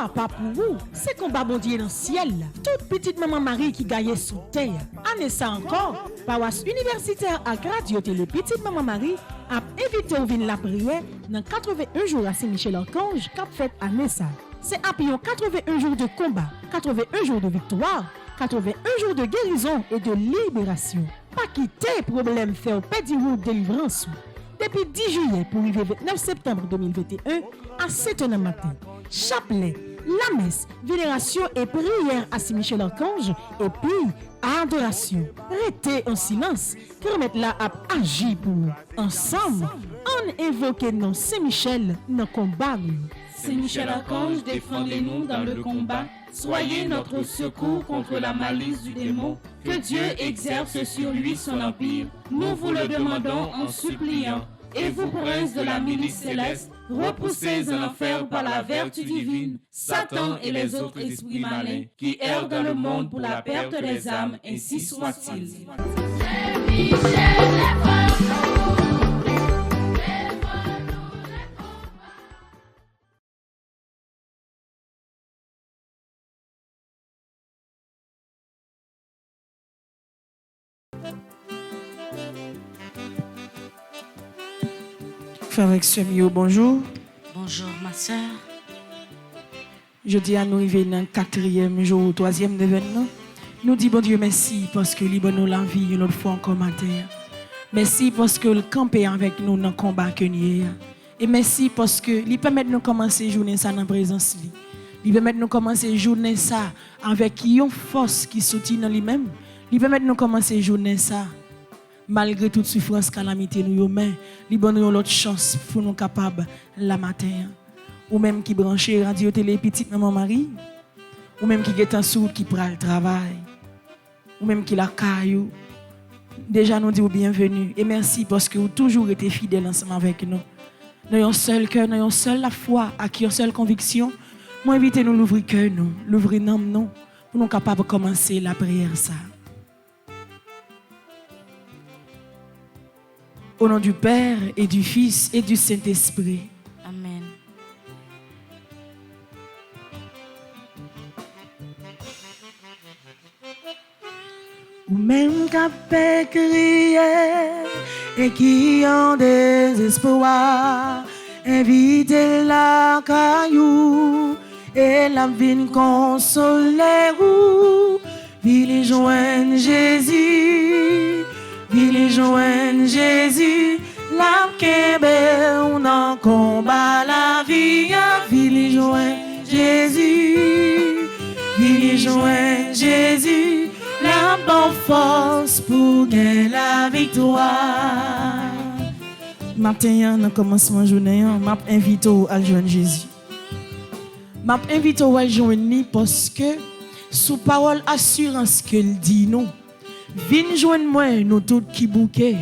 pas pour vous, c'est combat bon Dieu dans le ciel. Toute petite maman Marie qui gagne sous terre. Année ça encore, paroisse universitaire à Radio Télé Petite Maman Marie a invité au vin la prière dans 81 jours à Saint-Michel-Archange qu'a fait année ça. C'est après 81 jours de combat, 81 jours de victoire, 81 jours de guérison et de libération. Pas quitter problème faire perdre route délivrance. Depuis 10 juillet pour arriver 29 septembre 2021 à 7h du matin. Chapelet, la messe, vénération et prière à Saint-Michel-Archange et puis adoration. Restez en silence, permettre là à agir pour nous. Ensemble, on invoque non Saint-Michel dans le combat. Saint-Michel-Archange, défendez-nous dans le combat. Soyez notre secours contre la malice du démon. Que Dieu exerce sur lui son empire. Nous vous le demandons en suppliant. Et vous, princes de la milice céleste, repoussez en enfer par la vertu divine Satan et les autres esprits malins qui errent dans le monde pour la perte des âmes, ainsi soit-il. Frère Exemio, bonjour. Bonjour ma soeur. Je dis à nous arriver dans le 4e jour, 3e événement. Nous disons bon Dieu merci parce que il nous la vie une autre fois encore matin. Merci parce que le campé avec nous dans le combat que nous. Et merci parce que il permet de nous commencer journée ça dans présence lui. Il permet de nous commencer journée ça avec une force qui soutient dans lui-même. Il permet de nous commencer journée ça malgré toute souffrance, calamité, nous mais li bon nous l'autre chance pour nous capables la matin. Ou même qui branché radio télé petite maman Marie, ou même qui est en sourde qui prend le travail, ou même qui la caillou. Déjà nous disons bienvenue et merci parce que vous toujours été fidèle ensemble avec nous. Nous avons un seul cœur, nous avons seule la foi, à qui une seule conviction. Moi invitez nous l'ouvrir cœur nous, l'ouvrir nom nous pour nous capables de commencer la prière ça. Au nom du Père et du Fils et du Saint-Esprit. Amen. Ou même qu'à crier et qui en désespoir, invitez la caillou et la vie consoler ou vile joindre Jésus. Vile joindre Jésus, la kebe ou nan combat la vie. Vile joindre Jésus, vile joindre Jésus, la bonne force pour gagner la victoire. Matin, dans commencement de journée, m'a invité à joindre Jésus. M'a invité à joindre parce que sous parole assurance qu'il dit nous. Vin joindre moi, nous tous qui bouquet,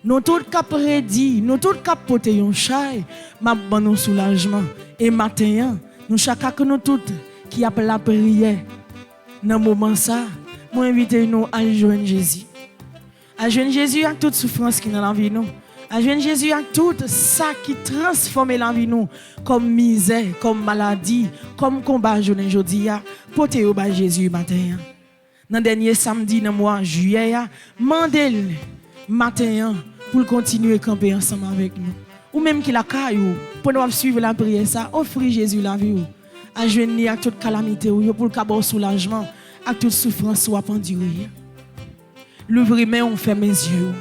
nous tous qui prédit, nous tous qui porter un chai, m'a bon nous soulagement. Et matin, nous chacun que nous tous qui appelle la prière, dans moment ça, moi inviter nous à joindre Jésus. À joindre Jésus à toute souffrance qui dans la vie nous. À joindre Jésus à tout ça qui transforme la vie nous, comme misère, comme maladie, comme combat journée aujourd'hui, porter au bas Jésus matin. Dans le dernier samedi, dans le mois de juillet, mandel matin pour continuer à camper ensemble avec nous. Ou même qu'il a caillou, pour nous suivre la prière, ça, offrir Jésus la vie. À joindre à toute calamité, pour le avoir soulagement, à toute souffrance ou à endurer. L'ouvrir main, on ferme les yeux.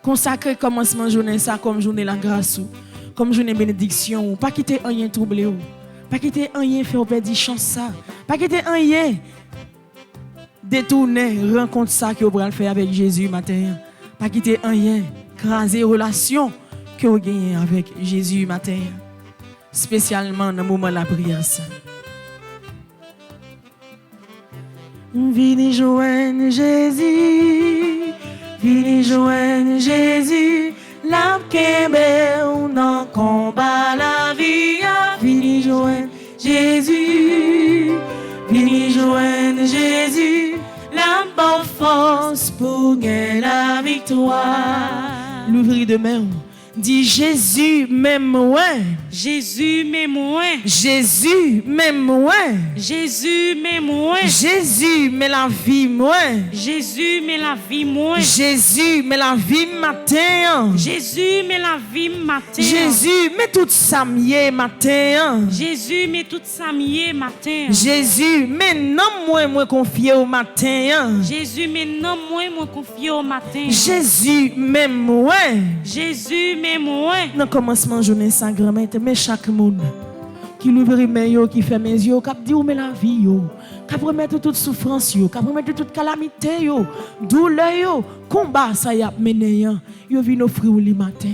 Consacrer commencement de journée, ça, comme journée la grâce, comme journée bénédiction. Pas quitter rien troublé. Pas quitter rien faire perdre chance, ça. Pas quitter rien. Détourner, rencontre ça que vous allez faire avec Jésus matin. Pas quitter rien, craser relation que vous gagnez avec Jésus matin. Spécialement dans le moment de la prière. Venez joindre Jésus, venez joindre Jésus, la kebe ou non combat la vie. Venez joindre Jésus, venez joindre Jésus, la bonne force pour gagner la victoire. L'ouvrir de main, Dis Jésus m'aime moi. Jésus m'aime moi. Jésus m'aime moi. Jésus m'aime moi. Jésus met la vie moi. Jésus met la vie moi. Jésus met la vie matin. Jésus met la vie matin. Jésus met tout ça mieux matin. Jésus met tout ça mieux matin. Jésus maintenant moi confié au matin. Jésus maintenant moi confié au matin. Jésus m'aime moi. Jésus m'aime moi. Dans commencement journée ça grand-mère mais chaque monde qui l'ouvre mes yeux, qui fait mes yeux, qui dit où met la vie yo, qui remettre toute souffrance yo, qui remettre toute calamité yo, douleur yo, combat ça y a mené yo vient offrir le matin.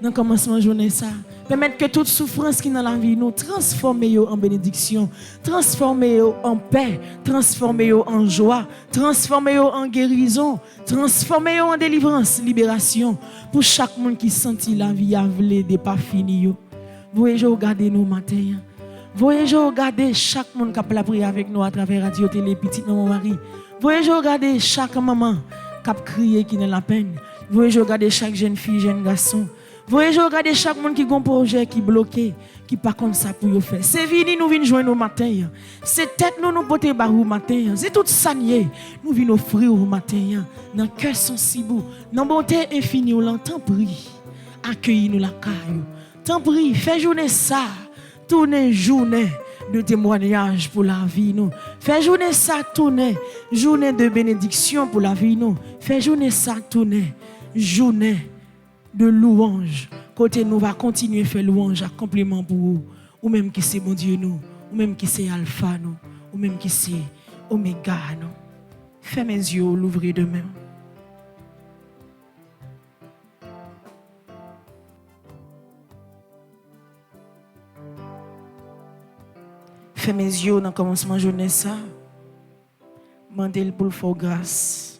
Dans commencement journée ça, permettre que toute souffrance qui dans la vie nous transforme yo en bénédiction, transforme yo en paix, transforme yo en joie, transforme yo en guérison, transforme yo en délivrance, libération pour chaque monde qui sentit la vie a vle de pas fini yo. Voyez regarder nous matin. Voyez regarder chaque monde qui a la prière avec nous à travers radio télé petite maman Marie. Voyez regarder chaque maman qui a crié qui dans la peine. Voyez regarder chaque jeune fille, jeune garçon. Voyez regarder chaque monde qui a un projet qui est bloqué, qui pas comme ça pour y faire. C'est vini nous venons joindre au matin. C'est tête nous porter barou matin. C'est tout ça nous venons offrir au matin. Dans cœur sensible, dans bonté infinie, on l'entend prie. Accueillir nous la caille. Tant prie, fais journée ça, tourner journée de témoignage pour la vie nous. Fais journée ça, tourner journée de bénédiction pour la vie nous. Fais journée ça, tourner journée de louange. Côté nous va continuer à faire louange à complément pour vous. Ou même qui c'est mon Dieu nous, ou même qui c'est Alpha nous, ou même qui c'est Oméga nous. Fais mes yeux l'ouvrir demain. Fais mes yeux dans le commencement de journée ça. Mandez pour le faire grâce.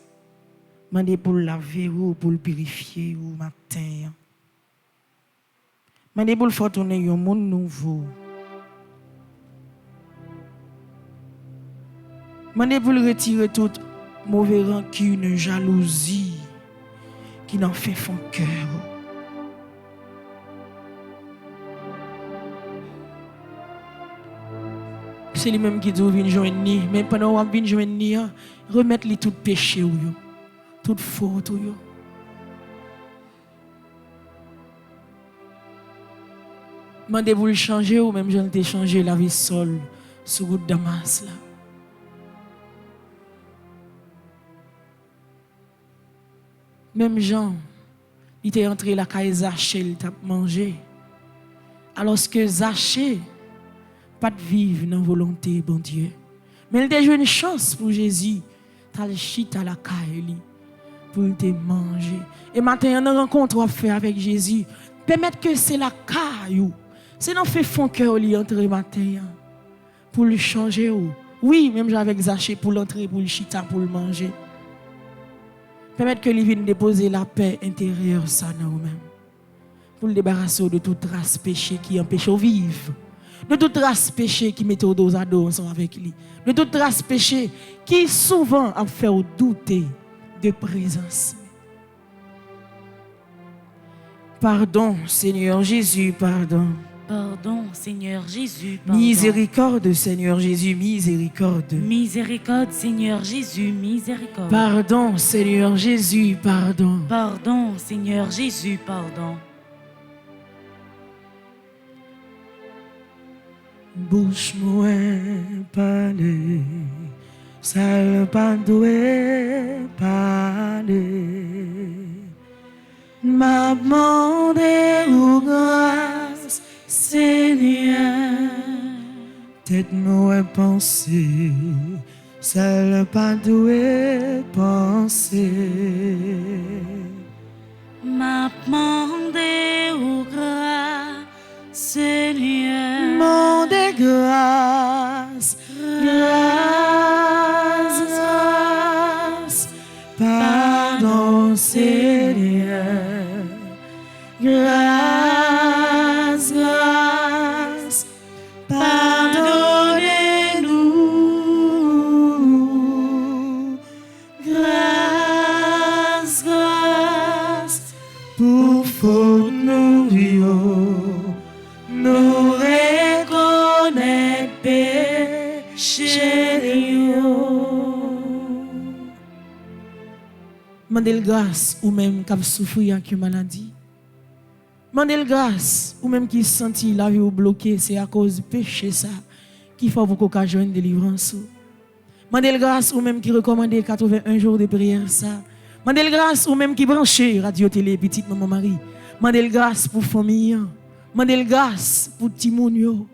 Mandez pour le laver ou pour le purifier ou matin. Mandez pour le faire tourner un monde nouveau. Mandez pour le retirer toute mauvaise rancune, jalousie qui n'en fait fond cœur. C'est lui-même qui dit ou vient joindre ni, mais pendant qu'on vient joindre ni, remettre lui tout péché ou yo, toute faute ou yo. Mandez vous le changer ou même j'en ai changé la vie seule sur route Damas là. Même Jean, il était entré la caille Zaché, il t'a mangé. Alors que Zaché pas de vivre dans la volonté, bon Dieu. Mais il a joué une chance pour Jésus. Tu as le chit à la caille pour te manger. Et maintenant, il y a une rencontre à faire avec Jésus. Permettre que c'est la caille. C'est dans fait fond cœur lui entrer matin. Pour le changer. Oui, même avec Zaché pour l'entrer, pour le chita, pour le manger. Permettre que lui vienne déposer la paix intérieure, ça, nous-mêmes. Pour le débarrasser de toute race péché qui empêche de vivre. De toute race péché qui met au dos à dos ensemble avec lui. De toute race péché qui souvent a fait douter de présence. Pardon, Seigneur Jésus, pardon. Pardon, Seigneur Jésus, pardon. Miséricorde, Seigneur Jésus, miséricorde. Miséricorde, Seigneur Jésus, miséricorde. Pardon, Seigneur Jésus, pardon. Pardon, Seigneur Jésus, pardon. Bouche moi parler, ça pas doué parler. M'a demandé ou grâce, Seigneur. Tête moi penser, ça pas doué penser. M'a demandé ou grâce, Seigneur. Demandez grâce, grâce, grâce, pardon Seigneur, grâce, grâce, pardonnez-nous, grâce, grâce, pour faute. Mandez grâce ou même qui souffrir avec une maladie. Mandez grâce ou même qui senti la vie bloquée, c'est à cause du péché ça qui faut pour qu'on joindre délivrance. Mandez grâce ou même qui recommande 81 jours de prière ça. Mandez grâce ou même qui branche radio télé petite maman Marie. Mandez grâce pour famille. Mandez grâce pour petit moun yo.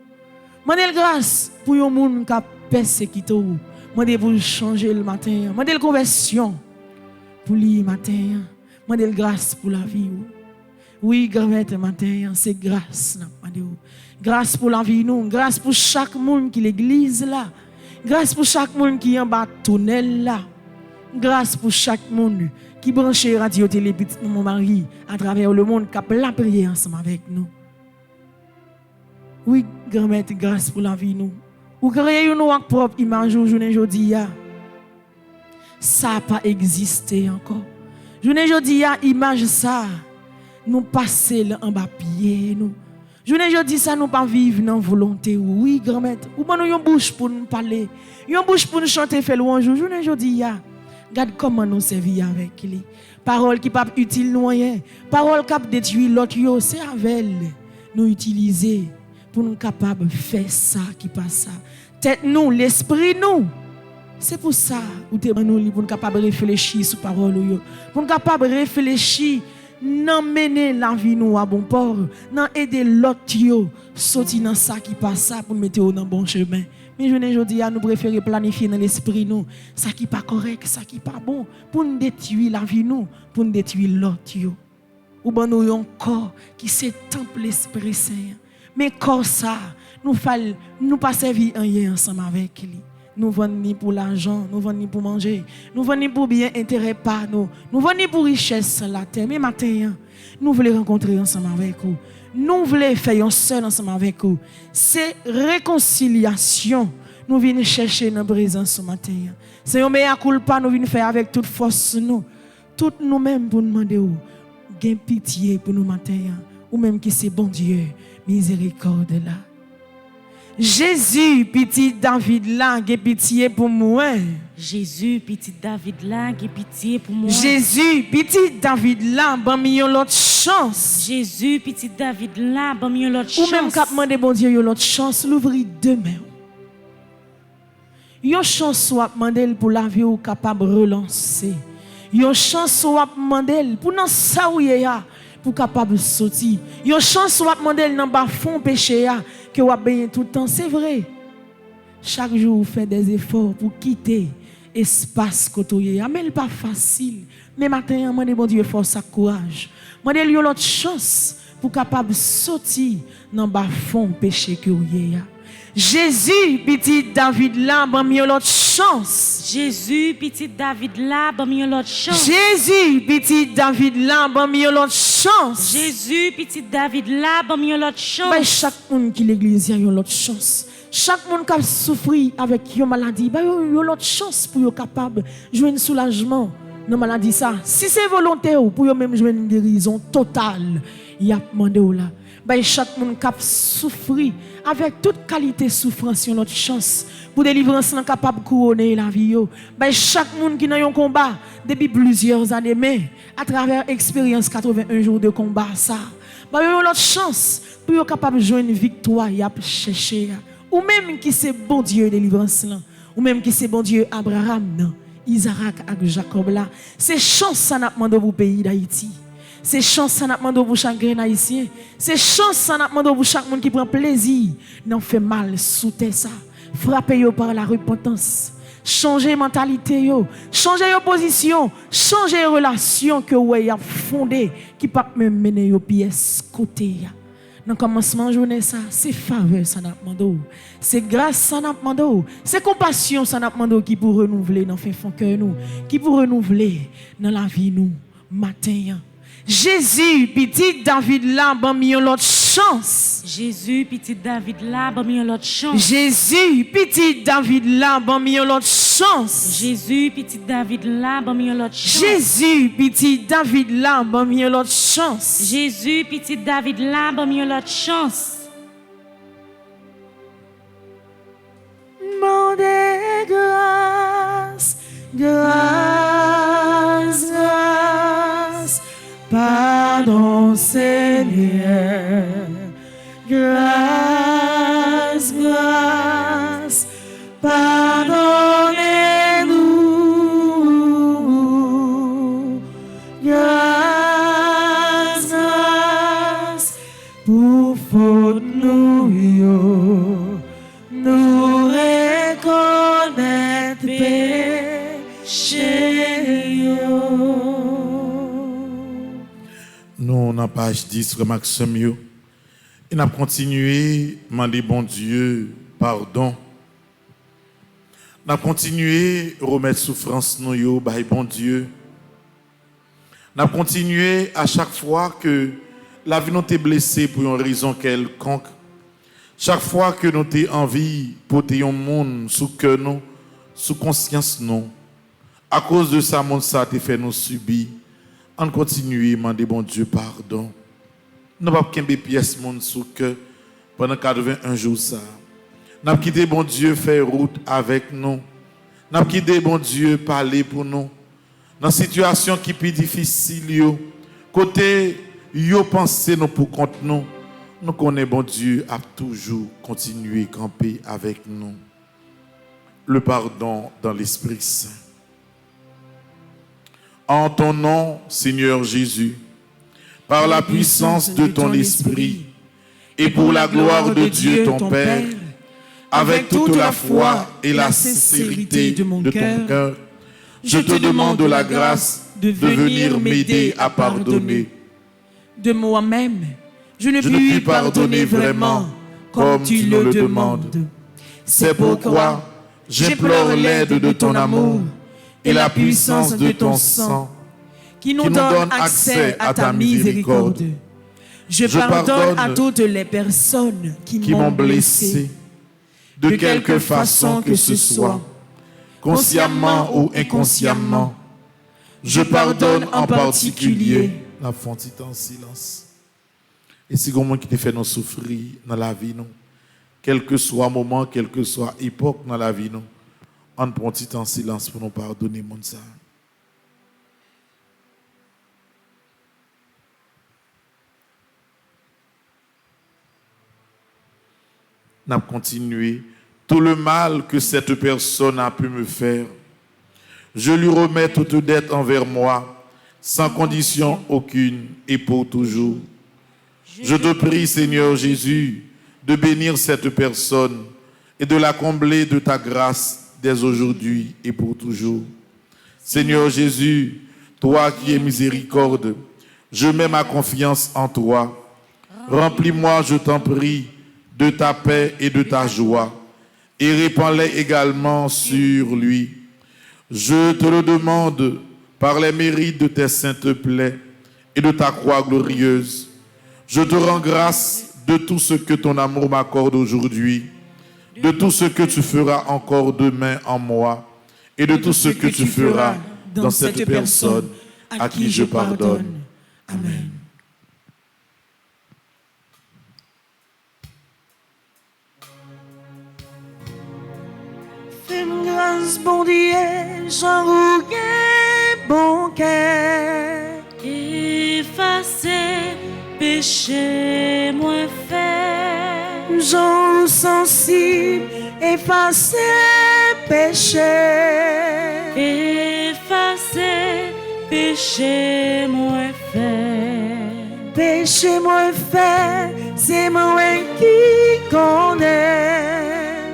Mandez grâce pour yon moun qui persécuté ou. Mandez pour changer le matin. Mandez conversion pour le matin. Mandez grâce pour la vie. Oui, grand-mère matin, c'est grâce. Grâce pour la vie nous, grâce pour chaque monde qui l'église là. Grâce pour chaque monde qui est en bas tunnel là. Grâce pour chaque monde qui branche radio télé petite mon mari à travers le monde qui a la prière ensemble avec nous. Oui, grand-mère, grâce pour la vie nous. Ou créer une propre image aujourd'hui. Ça n'a pas existé encore. Aujourd'hui, image ça, nous passer en bas pied nous. Aujourd'hui, ça nous pas vivre dans volonté. Oui, grand-mère, ou pas nous une bouche pour nous parler, une bouche pour nous chanter faire louange. Aujourd'hui, regarde comment nous servir avec lui. Parole qui pas utile nous rien, parole qui détruit l'autre yo, c'est avec nous utiliser pour nous capables de faire ça qui passe ça. Tête nous, l'esprit nous. C'est pour ça où tu es nous pour nous capables de réfléchir sur parole yo. Pour nous capables de réfléchir, non mener la vie nous à bon port, non aider l'autre yo sortir dans ça qui passe ça pour nous mettre dans bon chemin. Mais aujourd'hui, nous préférons planifier dans l'esprit nous, ça qui pas correct, ça qui pas bon, pour nous détruire la vie nous, pour nous détruire l'autre yo. Ou ben nous un corps qui c'est temple l'Esprit Saint. Mais corps ça, nous pas servir rien ensemble avec lui. Nous venons ni pour l'argent, nous venons ni pour manger, nous venons ni pour bien intérêt par nous, nous venons ni pour richesse sur la terre. Mais maintenant, nous voulons rencontrer ensemble avec vous. Nous voulons faire un seul ensemble avec vous. C'est réconciliation. Nous venons chercher notre présence ce matin. C'est un meilleur culpa nous venons faire avec toute force nous. Tout nous-mêmes pour nous demander où. Gain pitié pour nous matin. Ou même qui c'est bon Dieu. Miséricorde là. Jésus, petit David là, gain pitié pour moi. Jésus, petit David là, gain pitié pour moi. Jésus, petit David là, ban million l'autre chance. Jésus, petit David là, ban million l'autre chance. Ou même cap demander bon Dieu l'autre chance, l'ouvrir demain. Yon chance soit demander pour la vie ou capable relancer. Yon chance soit demander pour nan ça ou ya pour capable sortir. Yon chance soit demander nan bas fond péché ya que ou a bien tout le temps, c'est vrai. Chaque jour, vous faites des efforts pour quitter l'espace côté. Mais ce n'est pas facile. Mais maintenant, je demande bon Dieu force et courage. Je demande l'autre chance pour capable sortir dans le fond péché que vous avez. Jésus, petit David là, ban mieux l'autre chance. Jésus, petit David là, ban mieux l'autre chance. Jésus, petit David là, ban mieux l'autre chance. Jésus, petit David là, ban mieux l'autre chance. Ben, chaque monde qui l'église a l'autre chance. Chaque monde qui a souffert avec une maladie, ben, il y a l'autre chance pour être capable de jouer un soulagement dans la maladie. Ça. Si c'est volontaire, pour même jouer une guérison totale, il y a demandé là. Ben, chaque monde qui a souffert avec toute qualité de souffrance, il y a l'autre chance pour délivrance capable de couronner la vie. Ben, chaque monde qui a un combat depuis plusieurs années, mais à travers l'expérience 81 jours de combat, ça, ben, il y a l'autre chance pour être capable de jouer une victoire et chercher. Ou même qui c'est bon Dieu délivrance là, ou même qui c'est bon Dieu Abraham, non, Isaac et Jacob là. C'est chance ça n'a demandé pour le pays d'Haïti. C'est chance ça n'a demandé pour chaque haïtien. C'est chance ça n'a demandé pour chaque monde qui prend plaisir. Non fait mal sous terre ça. Frapper yo par la repentance. Changer mentalité yo, changer yo position, changer relation que vous avez fondé qui pas même mener yo pièce côté ya. Dans le commencement de la journée, c'est faveur, ça n'a pas demandé. C'est grâce, ça n'a pas demandé. C'est compassion, ça n'a pas demandé qui pour renouveler dans le fond cœur nous, qui pour renouveler dans la vie nous, matin. Jésus, petit David là, ban mieux l'autre chance. Jésus, petit David là, ban mieux l'autre chance. Jésus, petit David là, ban mieux l'autre chance. Jésus, petit David là, ban mieux l'autre chance. Jésus, petit David là, ban mieux l'autre chance. Jésus, petit David là, ban mieux l'autre chance. Demandez grâce, grâce, grâce. Seigneur. Grâce, grâce, pardonnez-nous. Grâce, grâce, pour faute nous, nous reconnaître péché. Nous, dans la page 10, Frère Maxime, et nous avons continué à demander, bon Dieu, pardon. Nous avons continué à remettre souffrance, nous, bon Dieu. Nous avons continué à chaque fois que la vie nous est blessée pour une raison quelconque. Chaque fois que nous avons envie de porter un monde sous cœur, nous, sous conscience, nous. À cause de ça, monde ça a fait nous subir. On continue à demander, bon Dieu, pardon. Nous n'avons pas qu'un pièce monde sous cœur pendant 81 jours. Ça. Nous avons quitté, bon Dieu, faire route avec nous. Nous avons quitté, bon Dieu, parler pour nous. Dans une situation qui est plus difficile, côté, yo pensez nous pour contre nous. Nous connaissons, bon Dieu, à toujours continuer à camper avec nous. Le pardon dans l'Esprit Saint. En ton nom, Seigneur Jésus, par la puissance de ton Esprit et pour la gloire de Dieu ton Père, avec toute la foi et la sincérité de ton cœur, je te demande la grâce de venir m'aider à pardonner. De moi-même, je ne puis pardonner vraiment comme tu le demandes. C'est pourquoi j'implore l'aide de ton amour et la puissance de ton sang qui nous donne accès à ta miséricorde. Je pardonne à toutes les personnes qui m'ont blessé, de quelque façon que ce soit, consciemment ou inconsciemment. Je pardonne en particulier la fonte en silence. Et c'est comment qui te fait nous souffrir dans la vie, nous. Quel que soit moment, quelle que soit époque dans la vie, nous. On prend petit en silence pour nous pardonner, mon ça. N'a continué tout le mal que cette personne a pu me faire. Je lui remets toute dette envers moi, sans condition aucune et pour toujours. Je te prie, Seigneur Jésus, de bénir cette personne et de la combler de ta grâce dès aujourd'hui et pour toujours. Seigneur Jésus, toi qui es miséricorde, je mets ma confiance en toi. Remplis-moi, je t'en prie, de ta paix et de ta joie, et répands-les également sur lui. Je te le demande par les mérites de tes saintes plaies et de ta croix glorieuse. Je te rends grâce de tout ce que ton amour m'accorde aujourd'hui, de tout ce que tu feras encore demain en moi, et de tout ce que tu feras dans cette personne à qui je pardonne. Amen. Fais-moi grâce, bon Dieu, j'enrouille bon cœur. Effacer péché moins fait. J'en sensible, effacer péché. Effacer péché moins fait. Péché moins fait, c'est moi qui connais.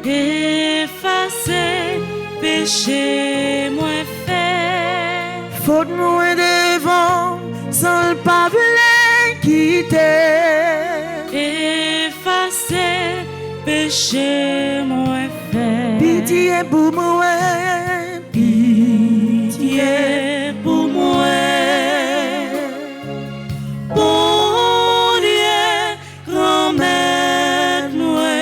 Effacer péché moins fait. Faute moins devant, sans le pas quitter. Effacer péché moins fait. Pitié pour moi, pitié pour moi. Bon Dieu, grand-mère moi,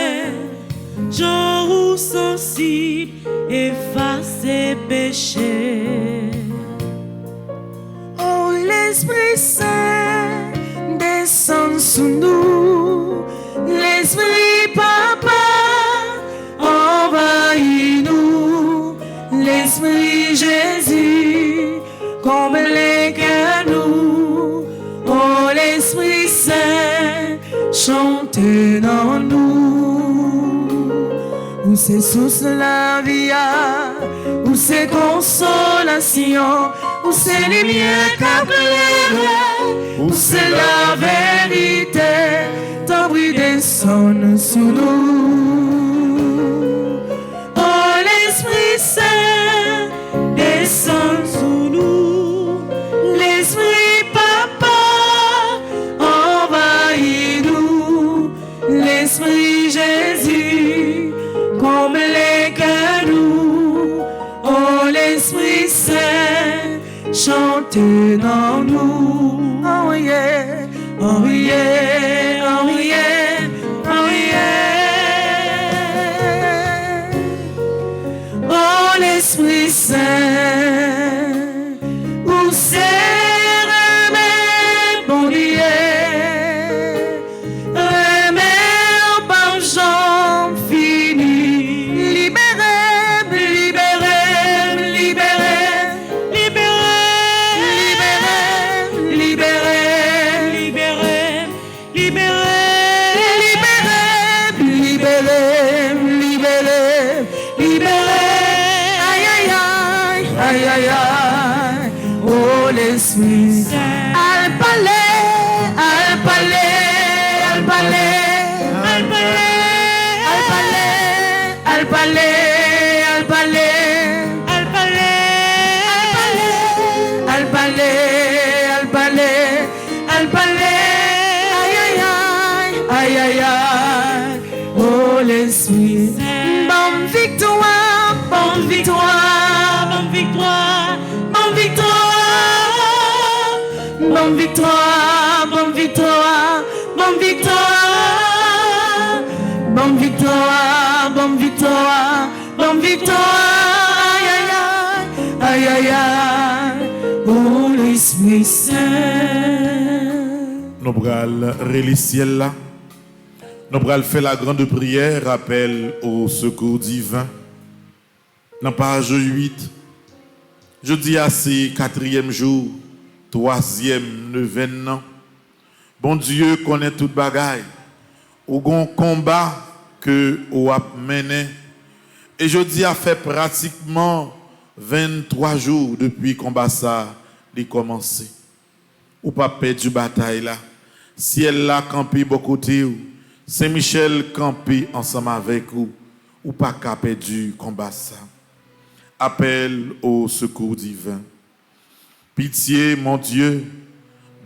j'en sensible, effacer péché. Oh, l'Esprit Saint descend sous nous, l'Esprit Papa envahit-nous, l'Esprit Jésus comble les cœurs nous. Oh, l'Esprit c'est source de la vie, où c'est consolation, où c'est lumière qu'éclaire, où c'est la vérité, ton bruit descend sous nous. Oh l'Esprit Saint descend sous nous, l'Esprit Papa envahit-nous, l'Esprit Jésus comble les cœurs nous. Oh l'Esprit Saint chante dans nous. Oh yeah, oh yeah, oh yeah, oh yeah. Oh l'Esprit Saint, où c'est remède bon Dieu, remède par jambe finie, libérez, libérez, libérez, libérez, libérez, libérez, libérez, libérez, libérez, libérez, aïe aïe aïe, aïe aïe aïe. Oh l'Esprit Saint, al palais, al palais, al palais, al palais, al palais, al palais, al palais, al palais, al palais, al palais, al palais, aïe aïe aïe, aïe aïe aïe. Oh l'Esprit Saint, bonne victoire, bonne victoire, bonne victoire, bonne victoire, bonne victoire, bonne victoire, bonne victoire, bonne victoire, bonne victoire, bonne victoire, aïe aïe aïe, aïe aïe, oh l'Esprit Saint. Nous allons relier ciel là. Nous allons faire la grande prière, appel au secours divin. Dans page 8, je dis à ces 4e jour, 3e, 9e an. Bon Dieu connaît toute bagaille. Ou gon combat que ou a mené. Et je dis à fait pratiquement 23 jours depuis combat ça a commencé. Ou pas perdre du bataille là. Ciel là campé beaucoup côté ou Saint-Michel campé ensemble avec vous. Ou pas qu'à perdre du combat ça. Appel au secours divin. Pitié, mon Dieu,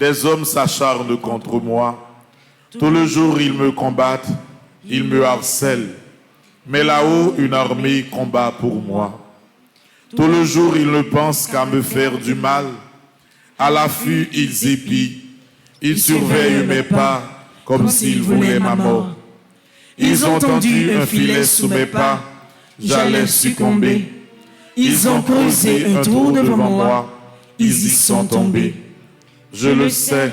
des hommes s'acharnent contre moi. Tout le jour, ils me combattent, ils me harcèlent. Mais là-haut, une armée combat pour moi. Tout le jour, ils ne pensent qu'à me faire du mal. À l'affût, ils épient. Ils surveillent mes pas comme s'ils voulaient ma mort. Ils ont tendu un filet sous mes pas. J'allais succomber. Ils ont creusé un trou devant moi. Ils y sont tombés. Je le sais,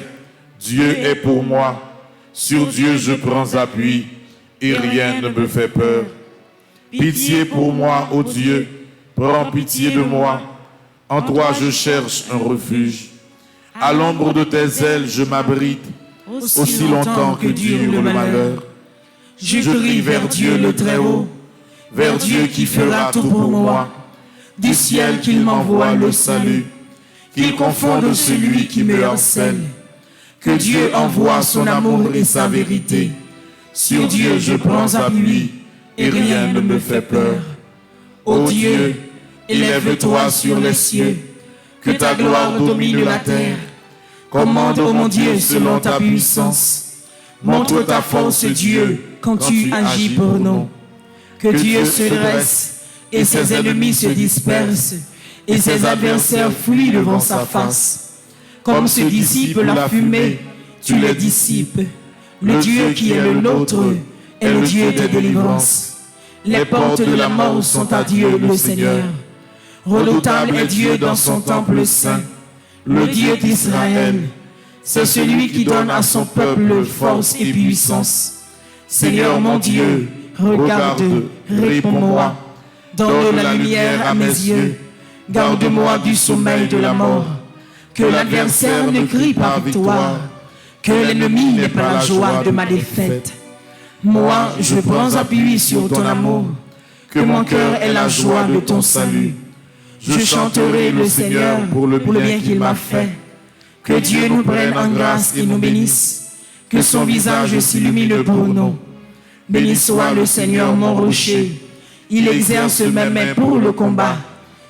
Dieu est pour moi. Sur Dieu je prends appui et rien ne me fait peur. Pitié pour moi, ô Dieu, prends pitié de moi. En toi je cherche un refuge. À l'ombre de tes ailes je m'abrite, aussi longtemps que dure le malheur. Je crie vers Dieu le Très-Haut, vers Dieu qui fera tout pour moi. Du ciel qu'il m'envoie le salut, qu'il confonde celui qui me harcèle. Que Dieu envoie son amour et sa vérité. Sur Dieu je prends appui et rien ne me fait peur. Ô Dieu, élève-toi sur les cieux, que ta gloire domine la terre. Commande, ô mon Dieu, selon ta puissance. Montre ta force, Dieu, quand tu agis pour nous. Que Dieu se dresse et ses ennemis se dispersent, et ses adversaires fuient devant sa face. Comme se dissipe la fumée, tu les dissipes. Le Dieu qui est le nôtre est le Dieu de délivrance. Les portes de la mort sont à Dieu le Seigneur. Redoutable est Dieu dans son temple saint, le Dieu d'Israël. C'est celui qui donne à son peuple force et puissance. Seigneur mon Dieu, regarde, réponds-moi. Donne la lumière à mes yeux. Garde-moi du sommeil de la mort. Que l'adversaire ne crie pas victoire. Que l'ennemi n'ait pas la joie de ma défaite. Moi, je prends appui sur ton amour. que mon cœur ait la joie de ton salut. Je chanterai le Seigneur pour le bien qu'il m'a fait. Que Dieu nous prenne en grâce et nous bénisse. Que son visage s'illumine pour nous. Béni soit le Seigneur mon rocher. Il exerce mes mains pour le combat.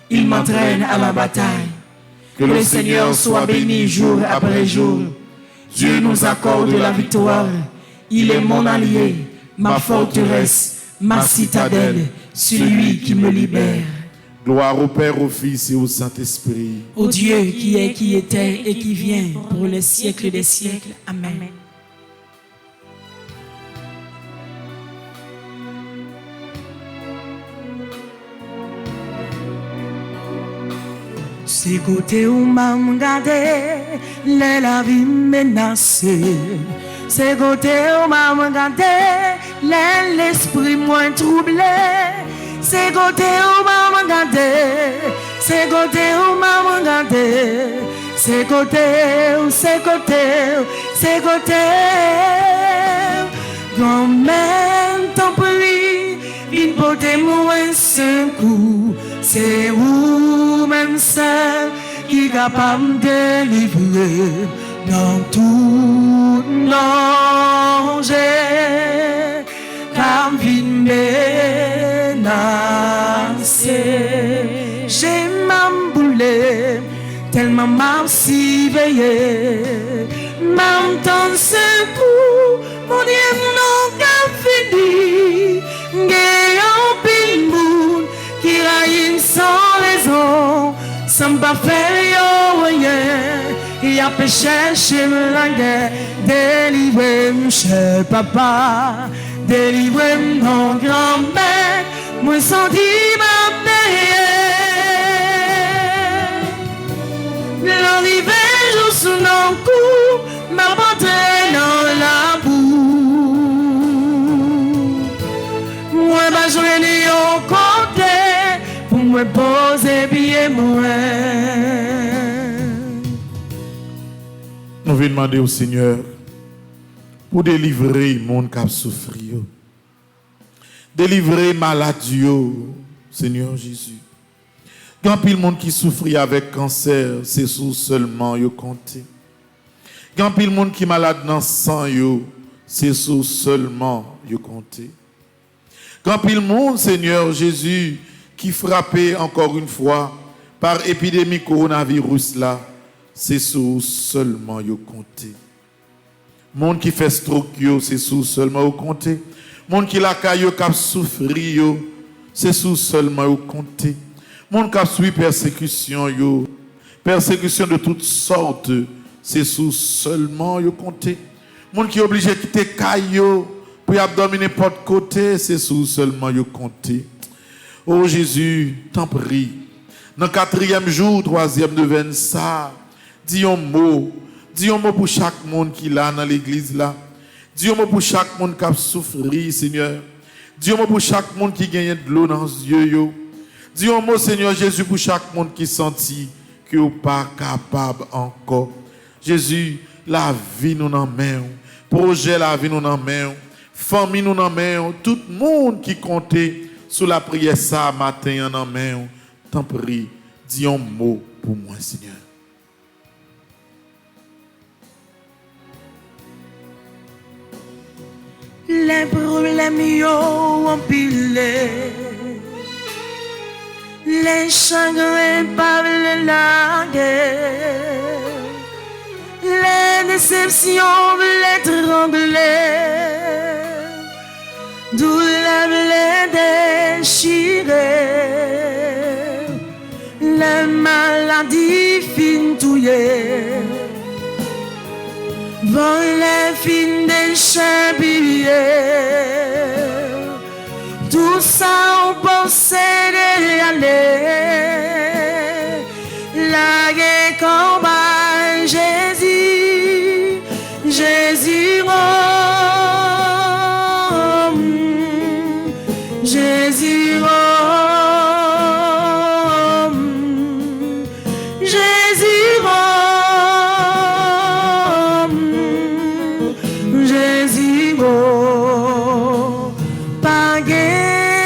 Il m'entraîne à la bataille. Que le Seigneur soit béni jour après jour. Dieu nous accorde la victoire. Il est mon allié, ma forteresse, ma citadelle, celui qui me libère. Gloire au Père, au Fils et au Saint-Esprit. Au Dieu qui est, qui était et qui vient pour les siècles des siècles. Amen. C'est côté où m'a regardé, la vie menacée. C'est côté où m'a regardé, l'esprit moins troublé. C'est côté où m'a regardé, c'est côté où m'a regardé. C'est côté où, c'est côté où, c'est côté où. Quand même t'en prie, une beauté moins un coup. C'est où même seul qui est capable de délivrer dans tout danger. Car vie menacée, j'ai m'amboulé, tellement m'a si veillé. M'entend ce coup, mon Dieu non qu'à fini. Gagnant pile monde qui raille sans raison, sans pas faire rien. Il a péché chez la guerre, délivrez-moi, cher papa, délivrez-moi, mon grand-mère, moi senti ma paix. L'arrivée joue sous nos coups, m'a porté dans la boue. Moi, ma journée au côté, pour me poser bien moi. Nous venons demander au Seigneur pour délivrer le monde qui a souffert. Délivrer malade, Seigneur Jésus. Quand il y a monde qui souffre avec cancer, c'est sous seulement yo compté. Quand il y a monde qui est malade dans le sang, c'est sous seulement yo compté. Quand il y a monde, Seigneur Jésus, qui frappé encore une fois par épidémie coronavirus là, c'est sous seulement yo compté. Monde qui fait stroke c'est sous seulement yo compté. Monde qui la caillou qui souffrir c'est sous seulement yo compté. Monde qui a suivi persécution persécution de toutes sortes, c'est sous seulement yo compté. Monde qui est obligé de quitter caillou pour abdominer n'importe côté, c'est sous seulement yo compté. Oh Jésus, t'en prie. Dans le 4e jour, 3e devant ça, dis un mot pour chaque monde qui est là dans l'église là. Dis un mot pour chaque monde qui a souffert, Seigneur. Dis un mot pour chaque monde qui gagne de l'eau dans les yeux. Dis un mot, Seigneur Jésus, pour chaque monde qui sentit que n'est pas capable encore. Jésus, la vie nous en main. Projet la vie nous en main. Famille nous en main. Tout le monde qui comptait sous la prière ça matin en main. T'en prie, dis un mot pour moi, Seigneur. Les problèmes y'ont empilé, les chagrins par la guerre, les déceptions les trembler, douleur les déchirer, les maladies fin touiller. Vent les fins des champignons, tout ça on possède aller. La guerre combat Jésus, Jésus Rome, Jésus Rome, Jésus Rome. Jésus, pas rien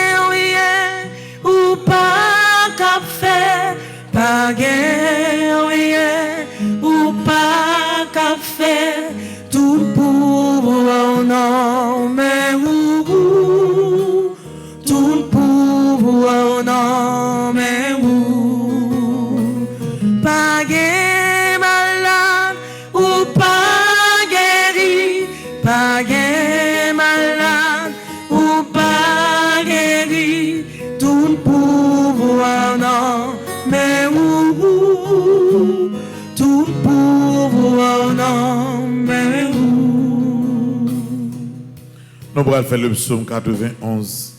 allons faire le psaume 91.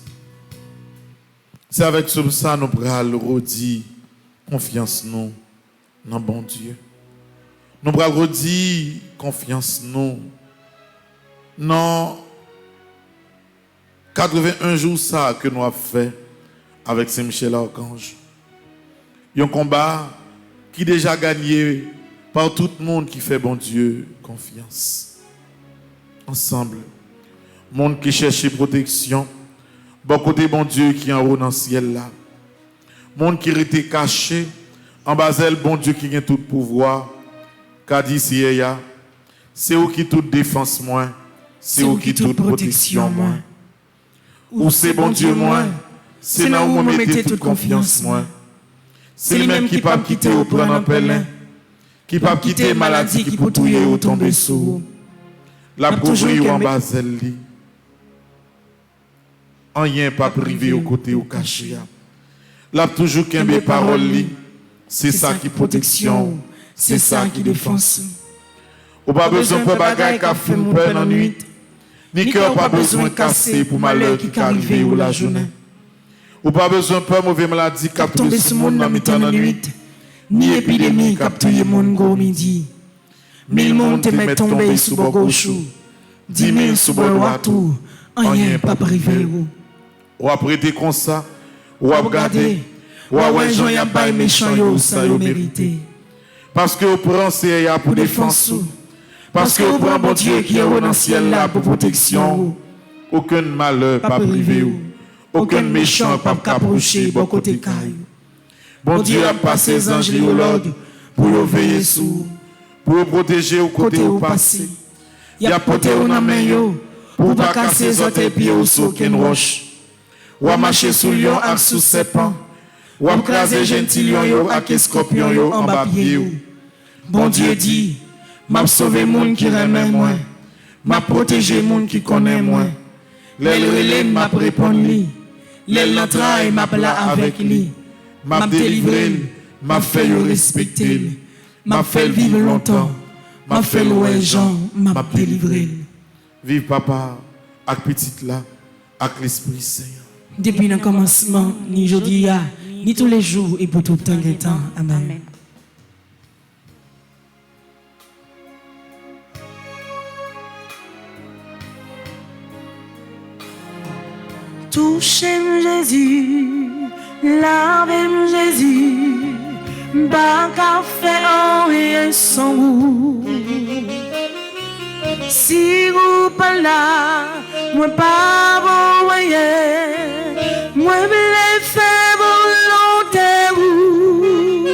C'est avec ce psaume ça nous allons redire confiance nous dans bon Dieu. Nous allons redire confiance nous dans 81 jours ça que nous avons fait avec Saint-Michel Archange. Un combat qui est déjà gagné par tout le monde qui fait bon Dieu confiance. Ensemble, monde qui cherche protection, bon côté bon Dieu qui est en haut dans le ciel là. Monde qui était caché, en bas elle, bon Dieu qui a tout pouvoir. Qu'a dit c'est où qui toute défense moins, c'est où qui toute protection moins. Ou c'est bon Dieu moins, c'est là où on mettait toute confiance moins. C'est lui même qui pas quitter au plan en pelin, qui pas quitter maladie qui pour touiller ou tomber sous. La couvrir en bas elle lit. Rien pas privé au côté ou caché. La toujours qu'un mes paroles lit. C'est ça qui protection, c'est ça qui défense. Ou pas besoin de bagaille qui fait mon peine en nuit. Ni cœur pas besoin casser pour malheur qui arrive ou la journée. Ou pas besoin de mauvaise maladie qui tombe sur le monde dans mi-temps de nuit. Ni épidémie qui a tué mon gros midi. 1000 monde te met tombé sous le gauche. 10 000 sous le retour. Rien pas privé. Ou après t'es comme ça. Ou à regarder. Ou à ouais, j'en y a pas méchant, ça y mérité. Parce que vous prenez pour défense. Parce que vous prenez bon Dieu qui est dans le ciel là pour protection. Aucun malheur pas privé. Aucun méchant pas approcher bon côté caille. Bon Dieu a passé les anges liologues pour le veiller sous, pour le protéger au côté au passé. Il a porté au main pour pas casser les autres pieds au sous qu'une roche. Ou à marcher sous lion et sous serpent. Ou à craser gentil lion et scorpion en bas pied. Bon Dieu dit, m'a sauvé monde qui remet moi, m'a protégé monde qui connaît moi. L'aile relève m'a répondu lui, l'aile l'entraille m'a plat avec lui, m'a délivré, m'a fait respecter, m'a fait vivre longtemps, m'a fait louer Jean, m'a délivré. Vive papa, avec petite là, avec l'Esprit Saint. Depuis le commencement, ni aujourd'hui, ni tous les jours et pour tout temps et temps. Amen. Touchez-moi Jésus, lavez-moi Jésus, pas qu'à faire rien sans vous. Si vous pas là, moi pas vous voyez, moi voulais faire volonté vous.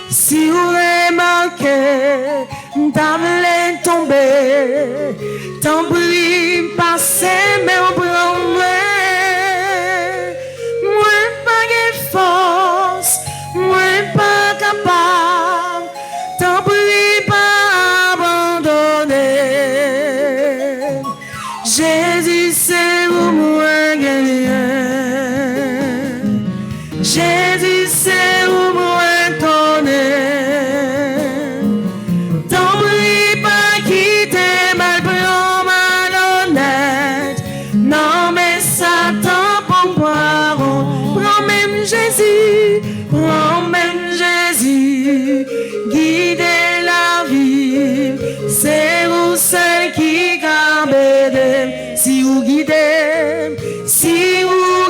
Si vous remarquez, t'as voulu tomber, t'en prie, passez, mais on prend moi pas de force, moi pas capable, t'en prie, pas abandonner. Jésus, c'est vous, moi gagné. Jésus, c'est vous, moi connaît. T'en prie, pas quitter mal, prends malhonnête. Non, mais Satan, pour boire, prends même Jésus, prends même Jésus, guidez la vie. C'est vous seul qui garde. Si vous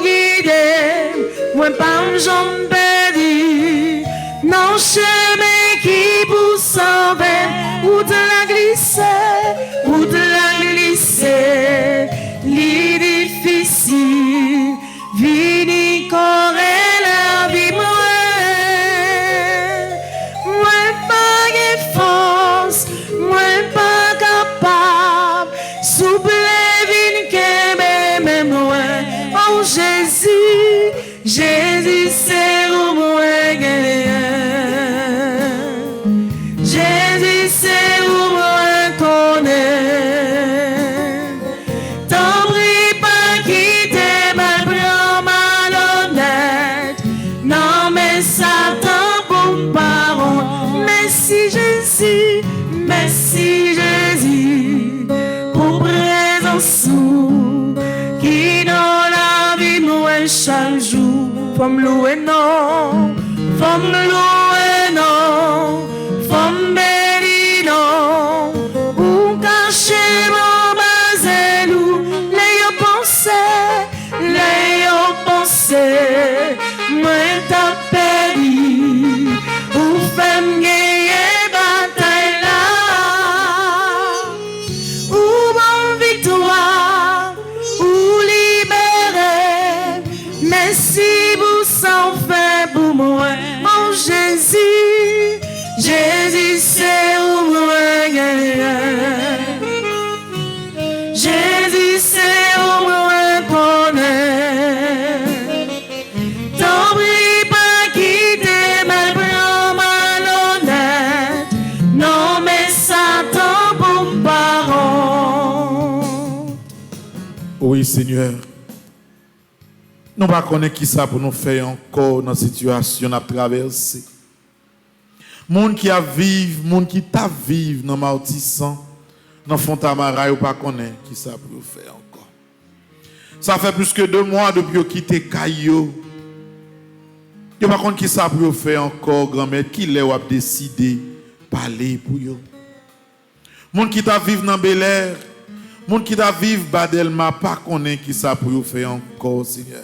guidez, moi pas j'en perdu, non chemin qui vous sauver, ou de la glisser, l'île difficile, vini correr la vie moi pas de force, moi pas capable, souple vini que même moi, oh Jésus, c'est vous, moi, Jésus, c'est vous, moi, connaît. T'en prie pas quitter mal, prends malhonnête. Non, mais Satan, pour parole. Merci Jésus, pour présence. louer non, femme louer non, femme béni non, ou cacher mon bazelou, les pensé, moi t'as péri, ou femme gagner bataille là, ou bon victoire, ou libérer, mais si vous s'en faites pour moi, mon Jésus, Jésus c'est où moi gagner. Jésus c'est où moi connaître. T'en prie pas quitter mal prends malhonnête. Non mais Satan pour parole. Oui, Seigneur. Nous ne connaissons pas qui ça pour nous faire encore dans la situation à traverser. Monde qui a vivre, monde qui t'a vivre dans Martissant, dans Fontamara, ou pas connaît qui ça pour nous faire encore. Ça fait plus que 2 mois depuis que quitté Caillou. Yo pas connaît qui ça pour nous faire encore, grand-mère, qui l'a ou a décidé parler pour yo. Monde qui t'a vivre dans Bel Air, monde qui t'a vivre Badelma, pas connaît qui ça pour nous faire encore, Seigneur.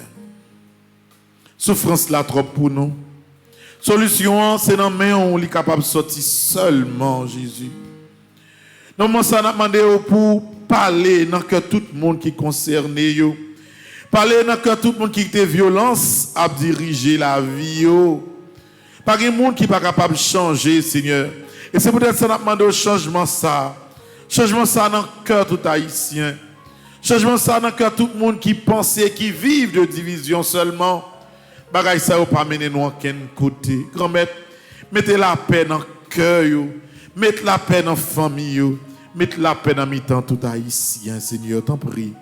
Souffrance là trop pour nous. Solution, c'est dans main on est capable de sortir seulement Jésus. Non, moi ça n'a demandé pour parler dans que tout le monde qui est concerné yo. Parler dans que tout le monde qui était violence a dirigé la vie yo. Pas un monde qui pas capable de changer, Seigneur. Et c'est peut-être ça n'a demandé au changement ça. Changement ça dans le cœur tout haïtien. Changement ça dans le cœur tout le monde qui pensait qui vivent de division seulement. Bagay ça ou pas mener nous en quel côté. Grand-mère, mettez la paix dans le cœur, mettez la paix dans la famille, mettez la paix dans mi-temps tout haïtien, Seigneur, t'en prie.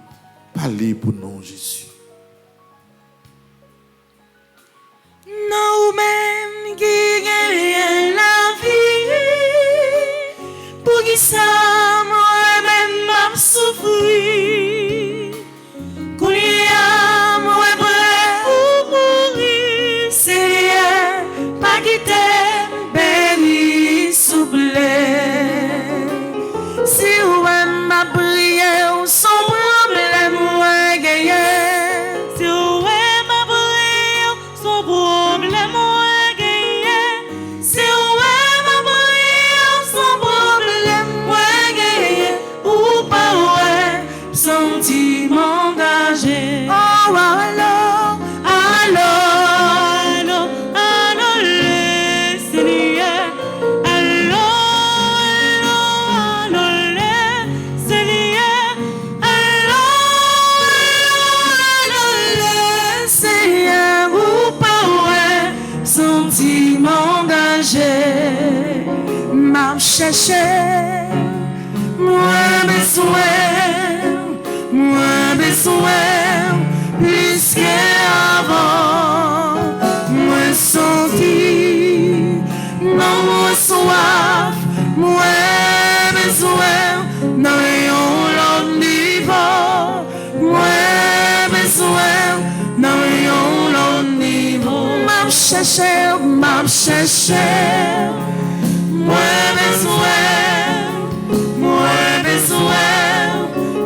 Parlez pour nous, Jésus. Non, même qui gagne la vie, pour qui ça, moi-même, m'a souffri. Qu'on y a, moi, pas qui t'aime, béni, souple. Si ou aime ma prière, sans problème, moi gagner. Si ou aime ma prière, sans problème, moi gagner. Si ou aime ma prière, sans problème, moi gagner. Ou pas, ouais, sentiment engagé. Oh, alors, alors. M'a cherché, moi besoin, plus qu'avant, moi senti, non moi soif, moi besoin, dans un niveau, moi besoin, dans un niveau, m'a cherché, moi besoin,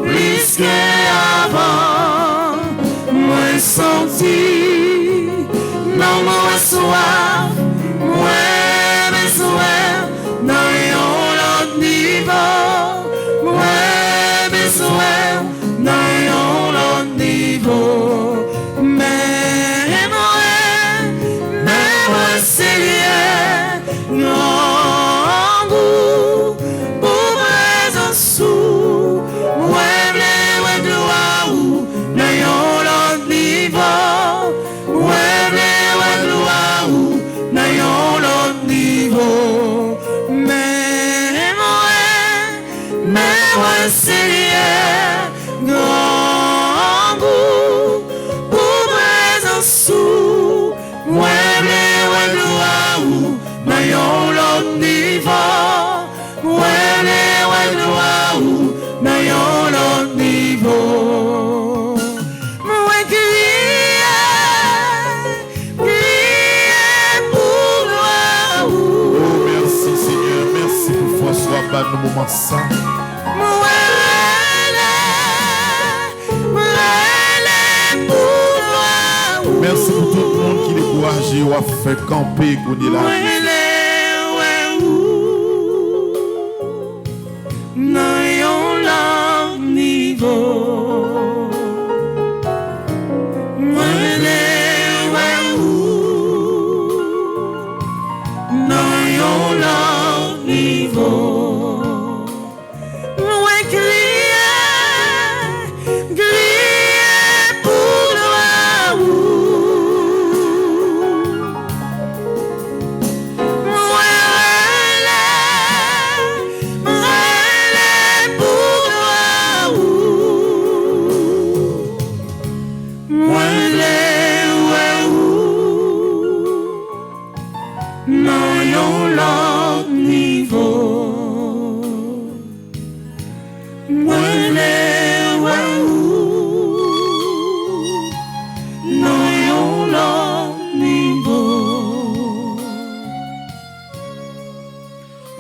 plus qu'avant, moi senti, non moi soif, moi besoin, dans un autre niveau, moi besoin, dans un autre niveau, mais moi Seigneur, non goût pour présence sous moi blé gloire ou n'ayons l'autre niveau moi blé gloire ou n'ayons l'autre niveau mais moi Seigneur non goût pour présence sous moi blé gloire ou n'ayons l'autre niveau, ouais, gloire ou n'ayons l'autre niveau. Moi crier, malade dans le moment ça. Merci pour tout le monde qui est découragé ou a fait camper qu'on est là.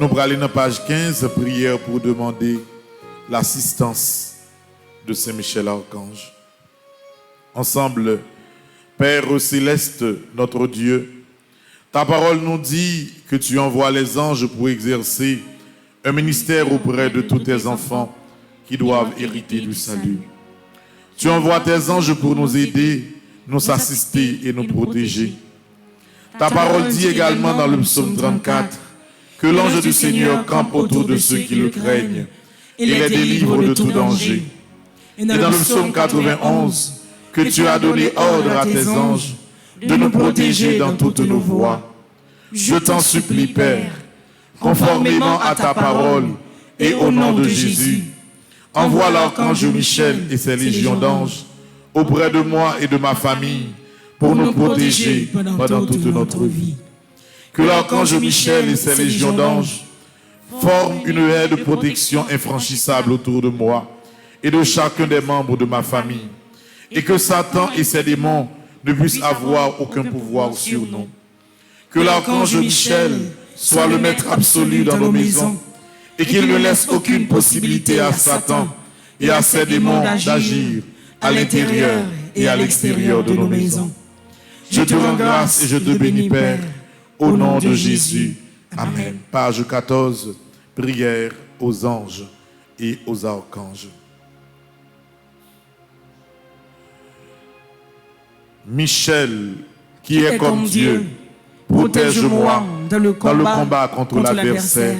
Nous allons aller dans page 15, prière pour demander l'assistance de Saint-Michel Archange. Ensemble, Père céleste, notre Dieu, ta parole nous dit que tu envoies les anges pour exercer un ministère auprès de tous tes enfants qui doivent hériter du salut. Tu envoies tes anges pour nous aider, nous assister et nous protéger. Ta parole dit également dans le psaume 34 que l'ange du Seigneur campe autour de ceux qui le craignent et les délivre de tout danger. Et dans le psaume 91, que tu as donné ordre à tes anges de nous protéger dans toutes nos voies. Je t'en supplie, Père, conformément à ta parole et au nom de Jésus, envoie l'archange Michel et ses légions d'anges auprès de moi et de ma famille pour nous protéger pendant toute notre vie. Que l'archange Michel et ses légions d'anges forment une haie de protection infranchissable autour de moi et de chacun des membres de ma famille, et que Satan et ses démons ne puissent avoir aucun pouvoir sur nous. Que l'archange Michel soit le maître absolu dans nos maisons et qu'il ne laisse aucune possibilité à Satan et à ses démons d'agir à l'intérieur et à l'extérieur de nos maisons. Je te rends grâce et je te bénis, Père, au nom de Jésus. Amen. Page 14, prière aux anges et aux archanges. Michel, qui est comme Dieu, protège-moi dans le combat contre l'adversaire.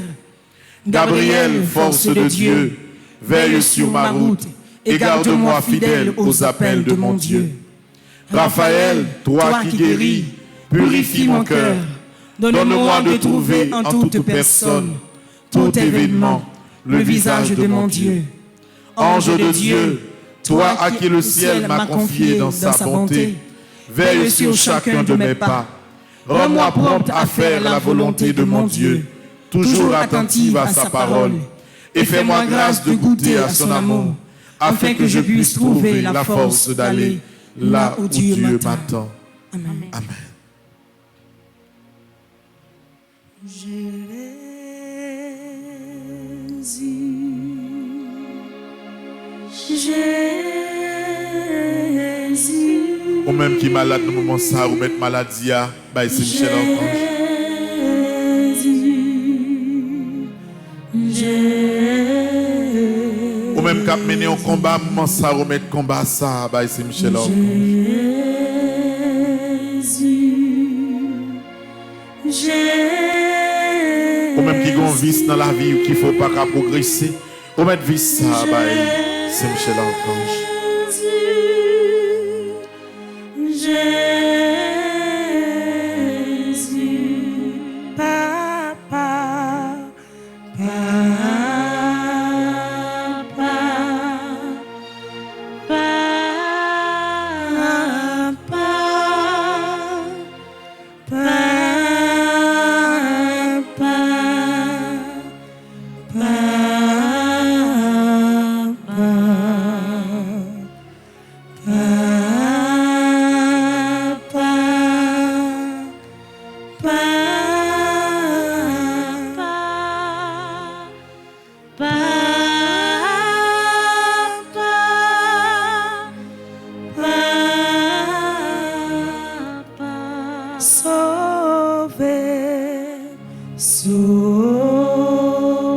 Gabriel, force de Dieu, veille sur ma route et garde-moi fidèle aux appels de mon Dieu. Raphaël, toi qui guéris, purifie mon cœur. Donne-moi de trouver en toute personne, tout événement, le visage de mon Dieu. Ange de Dieu, toi à qui le ciel m'a confié dans sa bonté, veille sur chacun de mes pas. Rends-moi prompte à faire la volonté de mon Dieu, toujours attentive à sa parole. Et fais-moi grâce de goûter à son amour, afin que je puisse trouver la force d'aller là où Dieu m'attend. Amen. Amen. Ou même qui est malade dans le moment ça, ou mettre maladie à, bah c'est Michel Archange. Ou même qui a mené un combat, moment ça, ou mettre combat ça, bah c'est Michel Archange. Ou même qui a un vice dans la vie ou qu'il ne faut pas progresser, ou mettre vice ça, bah c'est Michel Archange.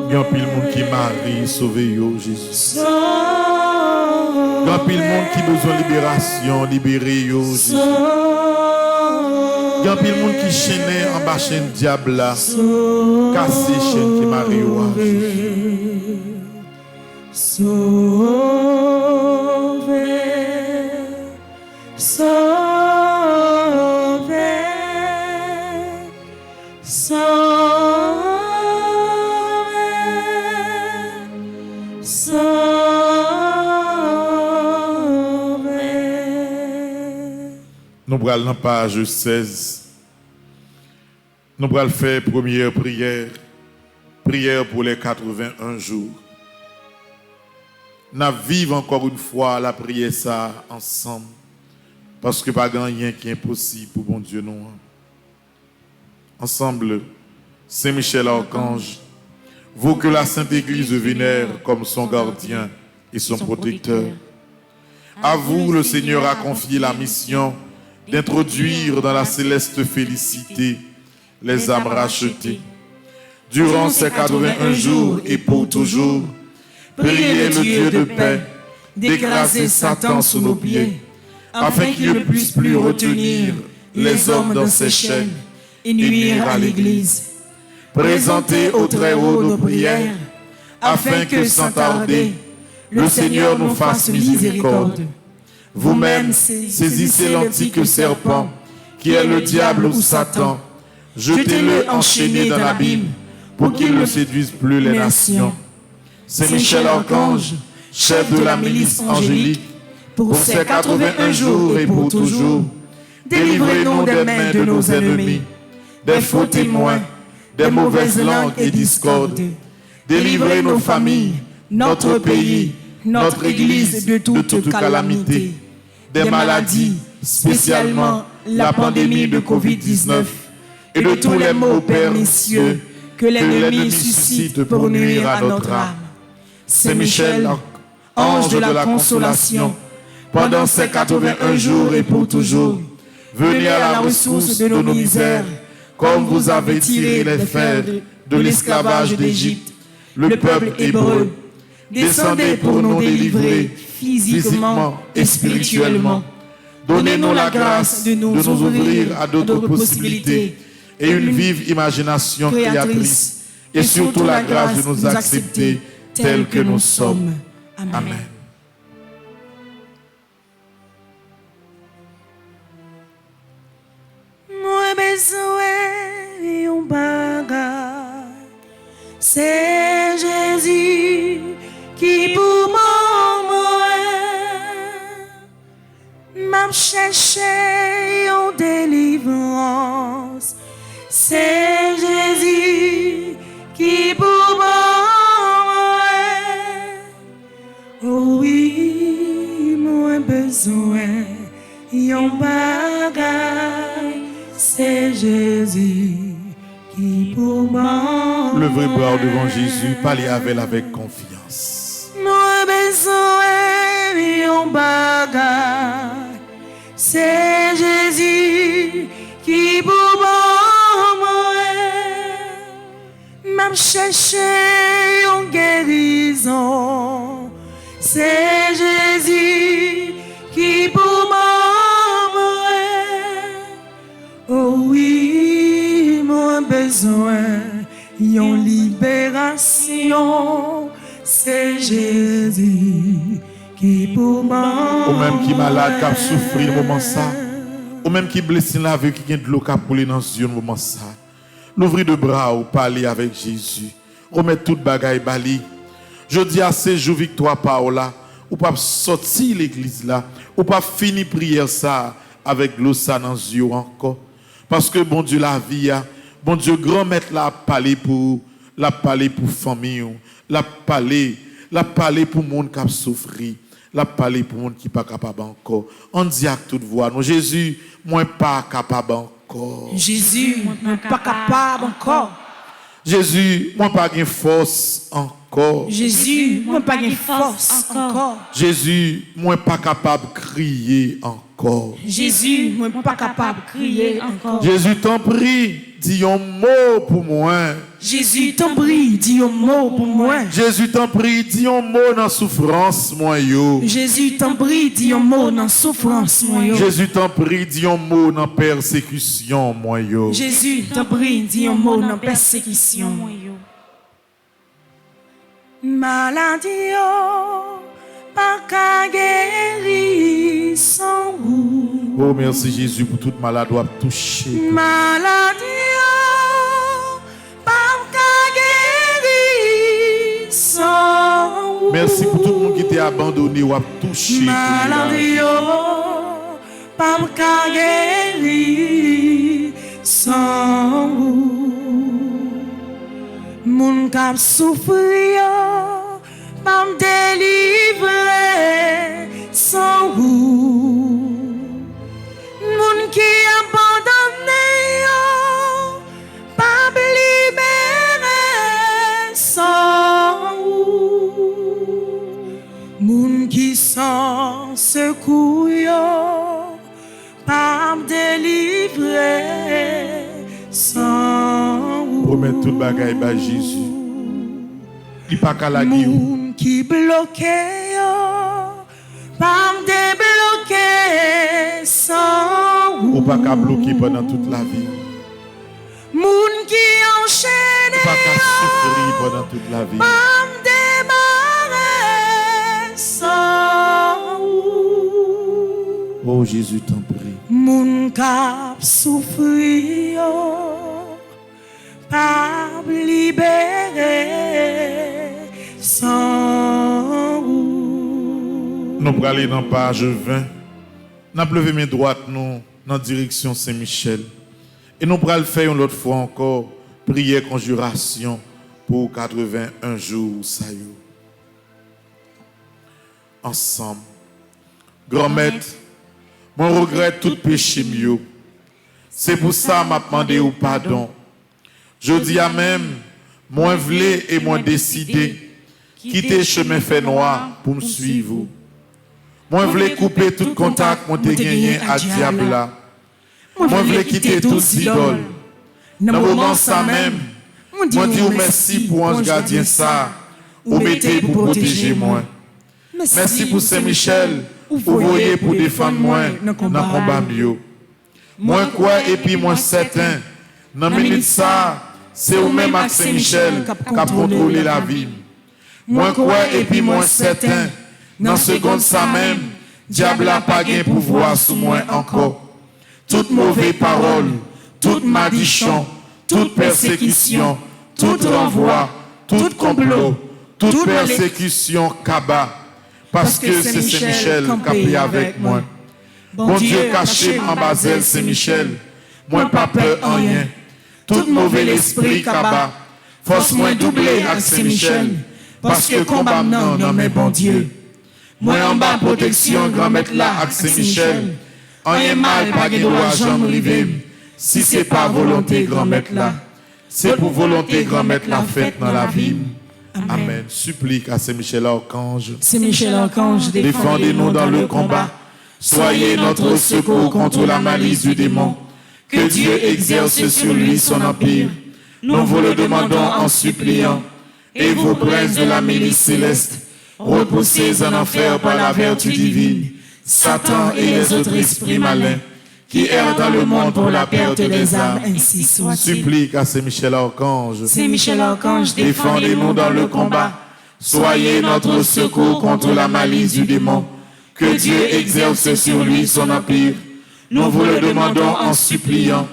Il y a pile monde qui marie, sauvé yo, Jésus. Il y a pile monde qui besoin de libération, libéré yo, Jésus. Il y a pile monde qui chaîne en bas chaîne diable là, cassé chaîne qui marie yo, Jésus. Nous allons dans la page 16. Nous allons faire première prière. Prière pour les 81 jours. Nous vivons encore une fois la prière ça ensemble. Parce que pas rien qui est impossible pour bon Dieu nous. Ensemble, Saint-Michel Archange, vous que la Sainte Église vénère comme son gardien et son protecteur. À vous, le Seigneur a confié la mission d'introduire dans la céleste félicité les âmes rachetées. Durant ces 81 jours et pour toujours, priez le Dieu de paix d'écraser Satan sous nos pieds, afin qu'il ne puisse plus retenir les hommes dans ses chaînes et nuire à l'Église. Présentez au Très-Haut nos prières, afin que sans tarder, le Seigneur nous fasse miséricorde. Vous-même, saisissez l'antique serpent, qui est le diable ou Satan. Jetez-le enchaîné dans l'abîme, pour qu'il ne séduise plus les nations. Saint-Michel Archange, chef de la milice angélique, pour ces 81 jours et pour toujours, délivrez-nous des mains de nos ennemis, des faux témoins, des mauvaises langues et discordes. Délivrez nos familles, notre pays, notre Église de toute calamité, des maladies, spécialement la pandémie de Covid-19 et de tous les maux pernicieux que l'ennemi suscite pour nuire à notre âme. Saint-Michel, ange de la consolation, pendant ces 81 jours et pour toujours, venez à la ressource de nos misères, comme vous avez tiré les fers de l'esclavage d'Égypte, le peuple hébreu. Descendez pour nous délivrer physiquement et spirituellement. Donnez-nous la grâce de nous ouvrir à d'autres possibilités et une vive imagination créatrice et surtout la grâce de nous accepter tels que nous sommes. Amen. Moi besoin un bagage, c'est Jésus qui pour moi m'a cherché en délivrance. C'est Jésus qui pour moi. Oh oui, moi besoin un bagage. C'est Jésus qui pour moi. Levez bras devant Jésus, parlez avec confiance. Moi besoin un bagage, c'est Jésus qui pour moi m'a cherché en guérison. C'est Jésus qui pour moi. Oh oui, mon besoin en libération. C'est Jésus qui pour moi. Ou même qui malade, qui a souffert le moment ça. Ou même qui blessé la vie, qui a de l'eau qui a coulé dans les yeux le moment ça. L'ouvrir de bras ou parler avec Jésus. Remettre toute bagaille bali. Je dis à ces jours victoire Paola. Ou pas sortir l'église là. Ou pas finir prière ça avec l'eau ça dans les yeux encore. Parce que bon Dieu la vie, bon Dieu grand maître la parler pour famille, la parler pour monde qui a souffert, la parler pour monde qui pas capable encore. On dit à toute voix, non Jésus, moi pas capable encore. Jésus, moi pas capable encore. Jésus, moi pas de force encore. Jésus, moi pas de force encore. Jésus, moi pas capable de crier encore. Jésus, moi pas capable de crier encore. Jésus, t'en prie, dis un mot pour moi. Jésus t'en prie, dis un mot pour moi. Jésus t'en prie, dis un mot dans souffrance, moi yo. Jésus t'en prie, dis un mot dans souffrance, moi yo. Jésus t'en prie, dis un mot dans persécution, moi yo. Jésus t'en prie, dis un mot dans persécution, moi yo. Maladie, pas qu'à guérir sans vous. Oh, merci Jésus pour toute maladie à toucher. Maladie, pas qu'à guérir sans vous. Merci pour tout le monde qui t'a abandonné ou a touché. Maladie, pas qu'à guérir sans vous. Mon cap souffrir, pas me délivrer sans vous. Mon qui abandonné, pas me libérer sans vous. Mon qui sans secours, pas me délivrer sans vous. Promets tout bagaille par Jésus. Il pas qu'à la guerre. Moun qui bloqué, pas me débloquer sans vous. Ou pas qu'à bloquer pendant toute la vie. Moun qui enchaîné, Ou pas qu'à souffrir pendant toute la vie. pas me démarrer sans vous. Oh Jésus t'en prie. Moun cap souffrir, pas me libérer sans vous. Nous allons aller dans page 20. Nous allons lever mes droites nous dans la direction Saint-Michel. Et nous allons faire une autre fois encore prière conjuration pour 81 jours. Ça y est. Ensemble. Grand maître, moi regrette tout péché mieux. C'est pour ça que je demandé au pardon. Je dis à même, moi voulais et moi décidé quitter chemin fait noir pour me suivre. Moi voulais couper tout contact moi t'ai gagné à diable là. Moi voulais quitter toutes idoles. Dans le moment ça même, moi dis merci pour ange gardien ça, ou mettez pour protéger moi. Merci pour Saint-Michel, vous voyez pour défendre moi dans le combat mieux. Moi quoi et puis moi certain, dans la minute ça, c'est au même avec Saint-Michel qui a contrôlé la vie. Moi quoi et puis moi certain, dans seconde ça même, diable n'a pas de pouvoir sur moi encore. Toute mauvaise parole, toute malédiction, toute persécution, tout renvoi, tout complot, toute persécution kaba. Parce que c'est Saint-Michel qui a pris avec moi. Bon Dieu caché en Basel Saint-Michel, moi pas peur en rien. Tout mauvais esprit kaba, force moi doubler avec Saint-Michel. Parce que combat non, non mais bon Dieu. Moi en bas protection, grand maître là avec Saint-Michel. Rien mal, pas de droit, jamais rivé. Si c'est pas volonté, grand maître là, c'est pour volonté, grand maître la fête dans la vie. Amen. Supplique à Saint-Michel Archange. Saint-Michel Archange, Défendez-nous dans le combat. Soyez notre secours contre la malice du démon. Que Dieu exerce sur lui son empire. Nous vous le demandons en suppliant. Et vous, princes de la milice céleste, repoussez en enfer par la vertu divine Satan et les autres esprits malins qui errent dans le monde pour la perte des âmes. Ainsi soit-il. Supplique à Saint-Michel Archange. Saint-Michel Archange, Défendez-nous dans le combat. Soyez notre secours contre la malice du démon. Que Dieu exerce sur lui son empire. Nous vous le demandons en suppliant.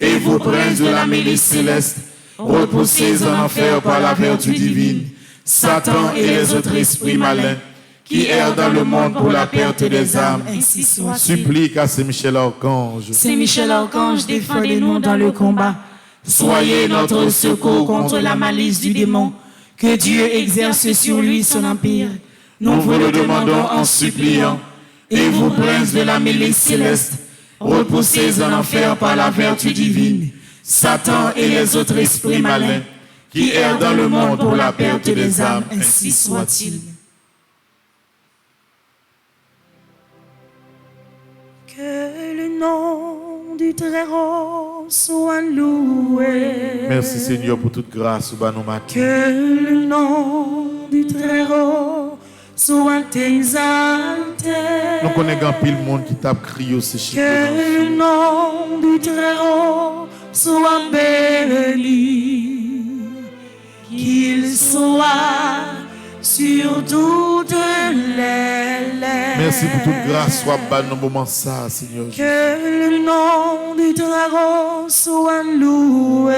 Et vous, princes de la milice céleste, repoussez en enfer par la vertu divine Satan et les autres esprits malins qui errent dans le monde pour la perte des âmes. Ainsi soit-il. Supplique à Saint-Michel Archange. Saint-Michel Archange, défendez-nous dans le combat. Soyez notre secours contre la malice du démon. Que Dieu exerce sur lui son empire. Nous vous le demandons en suppliant. Et vous, princes de la milice céleste, repoussez en enfer par la vertu divine Satan et les autres esprits malins qui errent dans le monde pour la perte des âmes. Ainsi soit-il. Que le nom du Très-Haut soit loué. Merci Seigneur pour toute grâce au bas nos matins. Que le nom du Très-Haut soit exalté. Nous connaissons pile monde qui tape crié au séché. Que le nom du Très-Haut soit béni. Qu'il soit sur toutes les lèvres. Merci pour toute grâce soit bas nos moments ça, Seigneur. Que le nom du Très-Haut soit loué.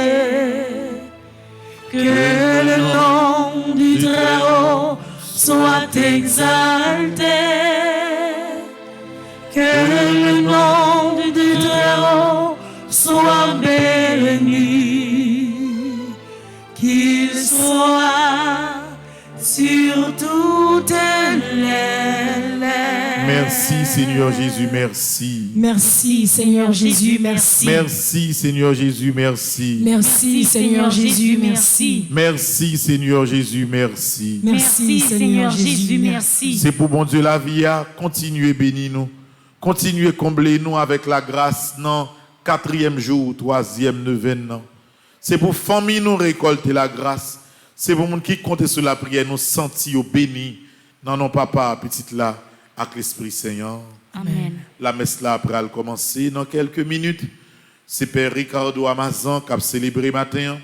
Que le nom du Très-Haut soit exalté. Que le nom du Très-Haut soit béni. Qu'il soit sur toutes les lèvres. Merci Seigneur Jésus, merci. Merci Seigneur Jésus, merci. Merci Seigneur Jésus, merci. Merci Seigneur Jésus, merci. Merci Seigneur Jésus, merci. Merci Seigneur Jésus, merci. C'est pour bon Dieu la vie à continuer bénir nous. Continuer combler nous avec la grâce non 4e jour, 3e, 9e. C'est pour famille nous récolter la grâce. C'est pour les gens qui comptent sur la prière nous sentir bénis dans nos papas, petites là, avec l'Esprit Seigneur. Amen. La messe là après elle commencer dans quelques minutes. C'est Père Ricardo Amazon qui a célébré matin.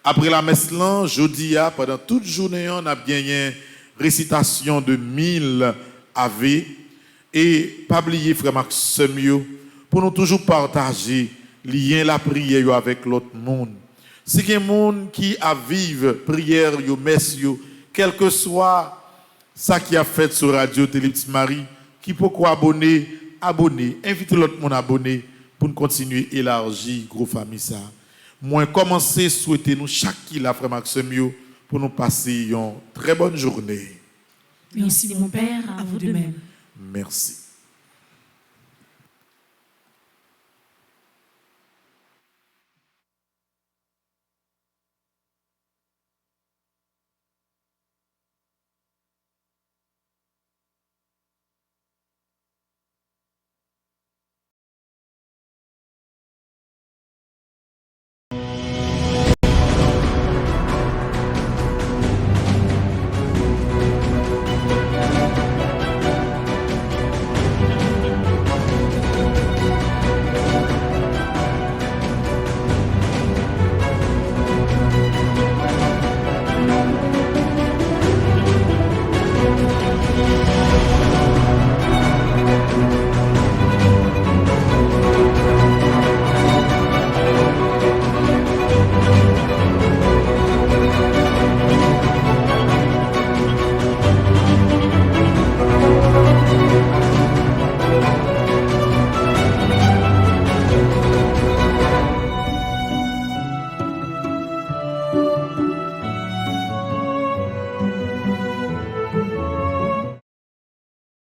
Après la messe là, jeudi pendant toute journée on a gagné récitation de 1000 Ave et pas oublier frère Maxime pour nous toujours partager lien la prière avec l'autre monde. Si il y a des gens qui a vivre prière, messe, quel que soit ça qui a fait sur Radio Télé Petite Marie, qui peut abonner, invitez l'autre monde à abonner pour nous continuer à élargir gros famille ça. Moi commencer souhaiter nous chaque qui la frère Maxime pour nous passer une très bonne journée. Merci mon Père, à vous de même. Merci.